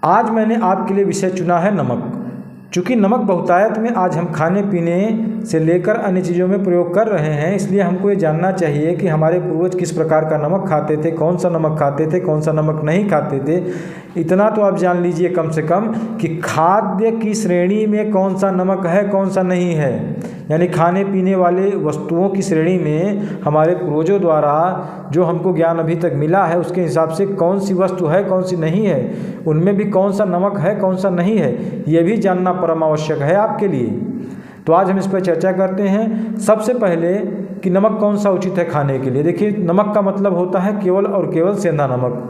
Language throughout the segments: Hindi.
आज मैंने आपके लिए विषय चुना है नमक। चूँकि नमक बहुतायत में आज हम खाने पीने से लेकर अन्य चीज़ों में प्रयोग कर रहे हैं, इसलिए हमको ये जानना चाहिए कि हमारे पूर्वज किस प्रकार का नमक खाते थे, कौन सा नमक खाते थे, कौन सा नमक नहीं खाते थे। इतना तो आप जान लीजिए कम से कम कि खाद्य की श्रेणी में कौन सा नमक है, कौन सा नहीं है। यानी खाने पीने वाले वस्तुओं की श्रेणी में हमारे पूर्वजों द्वारा जो हमको ज्ञान अभी तक मिला है, उसके हिसाब से कौन सी वस्तु है, कौन सी नहीं है, उनमें भी कौन सा नमक है, कौन सा नहीं है, ये भी जानना परम आवश्यक है आपके लिए। तो आज हम इस पर चर्चा करते हैं। सबसे पहले कि नमक कौन सा उचित है खाने के लिए। देखिए, नमक का मतलब होता है केवल और केवल सेंधा नमक,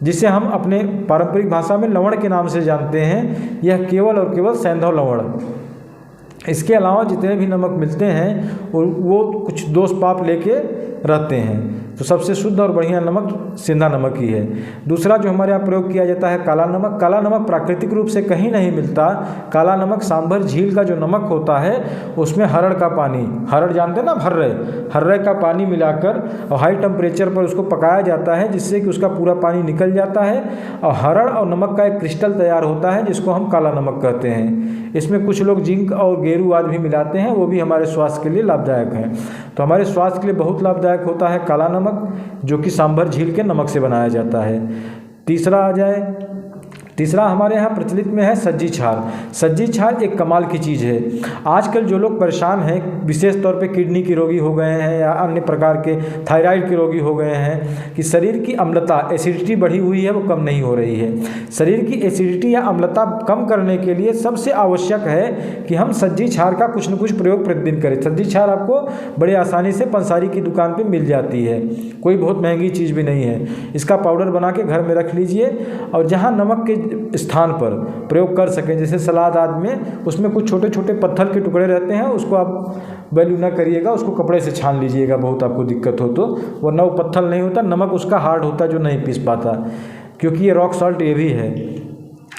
जिसे हम अपने पारंपरिक भाषा में लवण के नाम से जानते हैं। यह केवल और केवल सेंधा लवण। इसके अलावा जितने भी नमक मिलते हैं वो कुछ दोष पाप लेके रहते हैं। तो सबसे शुद्ध और बढ़िया नमक सेंधा नमक ही है। दूसरा जो हमारे यहाँ प्रयोग किया जाता है काला नमक। काला नमक प्राकृतिक रूप से कहीं नहीं मिलता। काला नमक सांभर झील का जो नमक होता है उसमें हरड़ का पानी, हरड़ जानते हैं ना, हर्रे का पानी मिलाकर और हाई टेम्परेचर पर उसको पकाया जाता है, जिससे कि उसका पूरा पानी निकल जाता है और हरड़ और नमक का एक क्रिस्टल तैयार होता है, जिसको हम काला नमक कहते हैं। इसमें कुछ लोग जिंक और गेरू आदि भी मिलाते हैं, वो भी हमारे स्वास्थ्य के लिए लाभदायक हैं। तो हमारे स्वास्थ्य के लिए बहुत लाभदायक होता है काला नमक, जो कि सांभर झील के नमक से बनाया जाता है। तीसरा हमारे यहाँ प्रचलित में है सज्जी छाल। सज्जी छाल एक कमाल की चीज़ है। आजकल जो लोग परेशान हैं, विशेष तौर पे किडनी के रोगी हो गए हैं या अन्य प्रकार के थायराइड के रोगी हो गए हैं, कि शरीर की अम्लता, एसिडिटी बढ़ी हुई है, वो कम नहीं हो रही है। शरीर की एसिडिटी या अम्लता कम करने के लिए सबसे आवश्यक है कि हम सज्जी छाल का कुछ न कुछ प्रयोग प्रतिदिन करें। सज्जी छाल आपको बड़े आसानी से पंसारी की दुकान पर मिल जाती है, कोई बहुत महंगी चीज़ भी नहीं है। इसका पाउडर बना के घर में रख लीजिए और जहाँ नमक के स्थान पर प्रयोग कर सकें, जैसे सलाद आदि में, उसमें कुछ छोटे छोटे पत्थर के टुकड़े रहते हैं, उसको आप बैलू ना करिएगा, उसको कपड़े से छान लीजिएगा बहुत आपको दिक्कत हो तो, वरना वो पत्थर नहीं होता, नमक उसका हार्ड होता है जो नहीं पीस पाता, क्योंकि ये रॉक सॉल्ट ये भी है।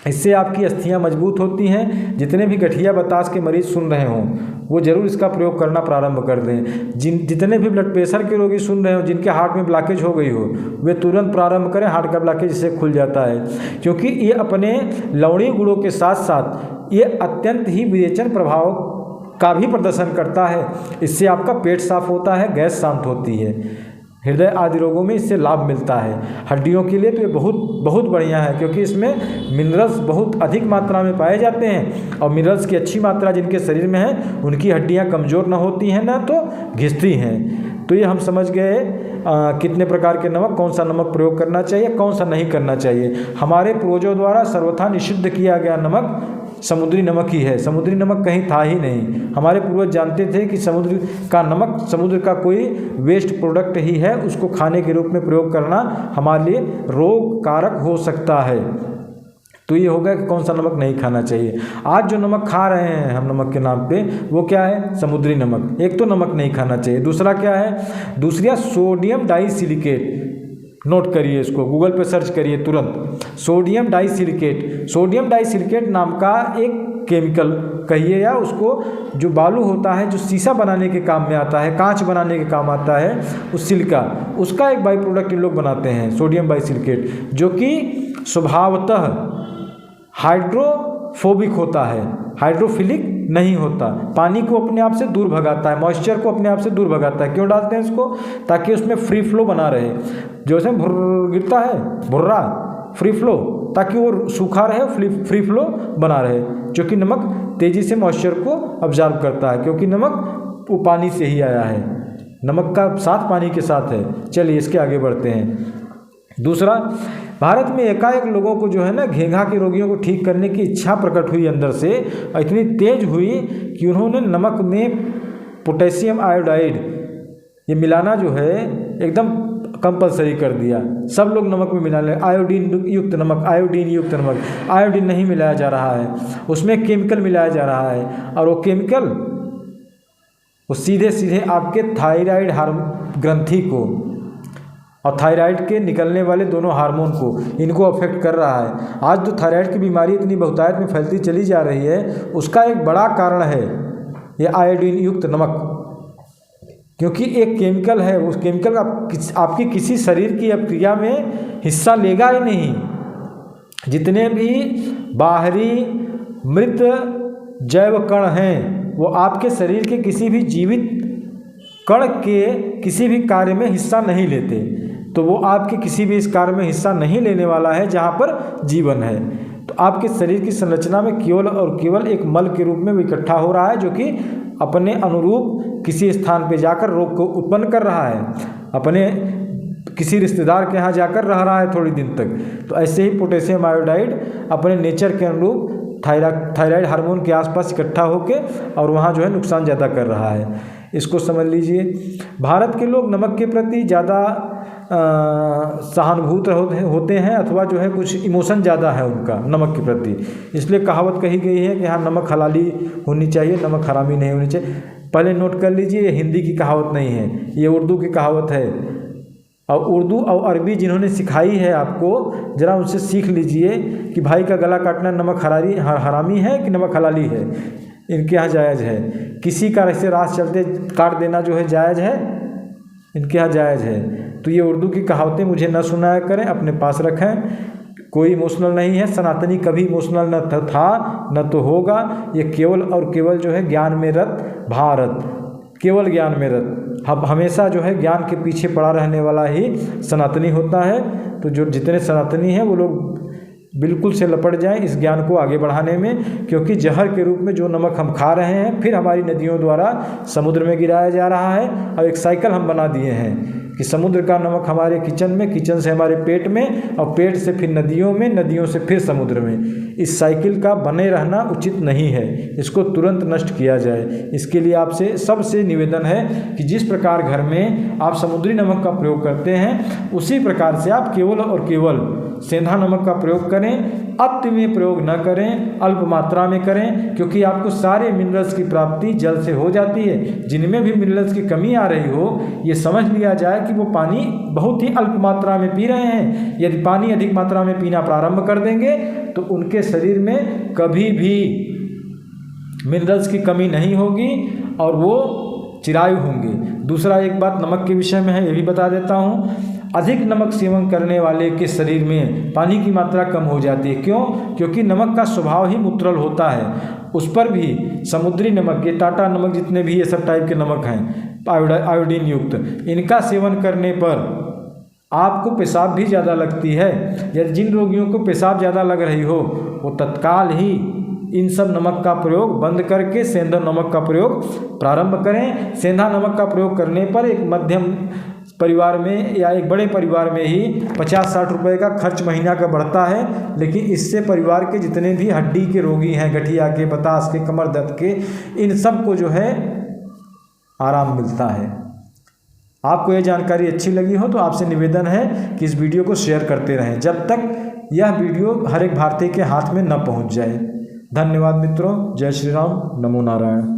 इससे आपकी अस्थियां मजबूत होती हैं। जितने भी गठिया बतास के मरीज सुन रहे हों वो ज़रूर इसका प्रयोग करना प्रारंभ कर दें। जितने भी ब्लड प्रेशर के रोगी सुन रहे हो, जिनके हार्ट में ब्लॉकेज हो गई हो, वे तुरंत प्रारंभ करें। हार्ट का ब्लॉकेज इससे खुल जाता है, क्योंकि ये अपने लवणीय गुणों के साथ साथ ये अत्यंत ही विरेचन प्रभाव का भी प्रदर्शन करता है। इससे आपका पेट साफ होता है, गैस शांत होती है, हृदय आदि रोगों में इससे लाभ मिलता है। हड्डियों के लिए तो ये बहुत बहुत बढ़िया है, क्योंकि इसमें मिनरल्स बहुत अधिक मात्रा में पाए जाते हैं, और मिनरल्स की अच्छी मात्रा जिनके शरीर में है उनकी हड्डियां कमज़ोर न होती हैं, ना तो घिसती हैं। तो ये हम समझ गए कितने प्रकार के नमक, कौन सा नमक प्रयोग करना चाहिए, कौन सा नहीं करना चाहिए। हमारे पूर्वजों द्वारा सर्वथा निषिद्ध किया गया नमक समुद्री नमक ही है। समुद्री नमक कहीं था ही नहीं। हमारे पूर्वज जानते थे कि समुद्र का नमक समुद्र का कोई वेस्ट प्रोडक्ट ही है, उसको खाने के रूप में प्रयोग करना हमारे लिए रोग कारक हो सकता है। तो ये हो गया कि कौन सा नमक नहीं खाना चाहिए। आज जो नमक खा रहे हैं हम नमक के नाम पे, वो क्या है? समुद्री नमक। एक तो नमक नहीं खाना चाहिए, दूसरा क्या है? दूसरा सोडियम डाइसिलिकेट। नोट करिए इसको, गूगल पे सर्च करिए तुरंत, सोडियम डाइसिलिकेट। सोडियम डाइसिलिकेट नाम का एक केमिकल कहिए, या उसको जो बालू होता है जो शीशा बनाने के काम में आता है, कांच बनाने के काम आता है, उस सिलिका, उसका एक बाई प्रोडक्ट इन लोग बनाते हैं, सोडियम डाइसिलिकेट, जो कि स्वभावतः हाइड्रोफोबिक होता है, हाइड्रोफिलिक नहीं होता। पानी को अपने आप से दूर भगाता है, मॉइस्चर को अपने आप से दूर भगाता है। क्यों डालते हैं इसको? ताकि उसमें फ्री फ्लो बना रहे, जैसे गिरता है भुर्रा, फ्री फ्लो, ताकि वो सूखा रहे, फ्री फ्लो बना रहे। जो कि नमक तेज़ी से मॉइस्चर को ऑब्जर्व करता है, क्योंकि नमक वो पानी से ही आया है, नमक का साथ पानी के साथ है। चलिए इसके आगे बढ़ते हैं। दूसरा, भारत में एकाएक लोगों को जो है ना, घेंघा के रोगियों को ठीक करने की इच्छा प्रकट हुई अंदर से, और इतनी तेज हुई कि उन्होंने नमक में पोटेशियम आयोडाइड ये मिलाना जो है एकदम कंपलसरी कर दिया। सब लोग नमक में मिला ले, आयोडीन युक्त नमक, आयोडीन युक्त नमक। आयोडीन नहीं मिलाया जा रहा है, उसमें केमिकल मिलाया जा रहा है, और वो केमिकल वो सीधे सीधे आपके थायराइड ग्रंथि को और थायराइड के निकलने वाले दोनों हार्मोन को, इनको अफेक्ट कर रहा है। आज जो थायराइड की बीमारी इतनी बहुतायत में फैलती चली जा रही है, उसका एक बड़ा कारण है ये आयोडीन युक्त नमक, क्योंकि एक केमिकल है, उस केमिकल आपकी किसी शरीर की क्रिया में हिस्सा लेगा ही नहीं। जितने भी बाहरी मृत जैव कण हैं वो आपके शरीर के किसी भी जीवित कण के किसी भी कार्य में हिस्सा नहीं लेते, तो वो आपके किसी भी इस कार्य में हिस्सा नहीं लेने वाला है जहाँ पर जीवन है। तो आपके शरीर की संरचना में केवल और केवल एक मल के रूप में वो इकट्ठा हो रहा है, जो कि अपने अनुरूप किसी स्थान पे जाकर रोग को उत्पन्न कर रहा है, अपने किसी रिश्तेदार के यहाँ जाकर रह रहा है थोड़ी दिन तक। तो ऐसे ही पोटेशियम आयोडाइड अपने नेचर के अनुरूप थायराइड हार्मोन के आसपास इकट्ठा होके और वहाँ जो है नुकसान ज़्यादा कर रहा है। इसको समझ लीजिए। भारत के लोग नमक के प्रति ज़्यादा सहानुभूत होते हैं, अथवा जो है कुछ इमोशन ज़्यादा है उनका नमक के प्रति, इसलिए कहावत कही गई है कि हाँ नमक हलाली होनी चाहिए, नमक हरामी नहीं होनी चाहिए। पहले नोट कर लीजिए, ये हिंदी की कहावत नहीं है, ये उर्दू की कहावत है। और उर्दू और अरबी जिन्होंने सिखाई है आपको, ज़रा उनसे सीख लीजिए कि भाई का गला काटना नमक हरामी है कि नमक हलाली है। इनके यहाँ जायज़ है। किसी का ऐसे रास चलते काट देना जो है जायज़ है, इनके यहाँ जायज़ है। तो ये उर्दू की कहावतें मुझे न सुनाया करें, अपने पास रखें। कोई इमोशनल नहीं है, सनातनी कभी इमोशनल न था न तो होगा। ये केवल और केवल जो है ज्ञान में रत भारत, केवल ज्ञान में रत, हमेशा जो है ज्ञान के पीछे पड़ा रहने वाला ही सनातनी होता है। तो जो जितने सनातनी हैं वो लोग बिल्कुल से लपट जाएं इस ज्ञान को आगे बढ़ाने में, क्योंकि जहर के रूप में जो नमक हम खा रहे हैं फिर हमारी नदियों द्वारा समुद्र में गिराया जा रहा है। और एक साइकिल हम बना दिए हैं कि समुद्र का नमक हमारे किचन में, किचन से हमारे पेट में, और पेट से फिर नदियों में, नदियों से फिर समुद्र में। इस साइकिल का बने रहना उचित नहीं है, इसको तुरंत नष्ट किया जाए। इसके लिए आपसे सबसे निवेदन है कि जिस प्रकार घर में आप समुद्री नमक का प्रयोग करते हैं उसी प्रकार से आप केवल और केवल सेंधा नमक का प्रयोग करें। अति में प्रयोग न करें, अल्प मात्रा में करें, क्योंकि आपको सारे मिनरल्स की प्राप्ति जल से हो जाती है। जिनमें भी मिनरल्स की कमी आ रही हो, ये समझ लिया जाए कि वो पानी बहुत ही अल्प मात्रा में पी रहे हैं। यदि पानी अधिक मात्रा में पीना प्रारंभ कर देंगे तो उनके शरीर में कभी भी मिनरल्स की कमी नहीं होगी और वो चिरायु होंगे। दूसरा एक बात नमक के विषय में है, ये भी बता देता हूँ। अधिक नमक सेवन करने वाले के शरीर में पानी की मात्रा कम हो जाती है। क्यों? क्योंकि नमक का स्वभाव ही मूत्रल होता है। उस पर भी समुद्री नमक, ये टाटा नमक, जितने भी ये सब टाइप के नमक हैं आयोडीन युक्त, इनका सेवन करने पर आपको पेशाब भी ज़्यादा लगती है। या जिन रोगियों को पेशाब ज़्यादा लग रही हो वो तत्काल ही इन सब नमक का प्रयोग बंद करके सेंधा नमक का प्रयोग प्रारंभ करें। सेंधा नमक का प्रयोग करने पर एक मध्यम परिवार में या एक बड़े परिवार में ही 50-60 रुपए का खर्च महीना का बढ़ता है, लेकिन इससे परिवार के जितने भी हड्डी के रोगी हैं, गठिया के, बतास के, कमर दर्द के, इन सब को जो है आराम मिलता है। आपको ये जानकारी अच्छी लगी हो तो आपसे निवेदन है कि इस वीडियो को शेयर करते रहें जब तक यह वीडियो हर एक भारतीय के हाथ में न पहुंच जाए। धन्यवाद मित्रों। जय श्री राम। नमो नारायण।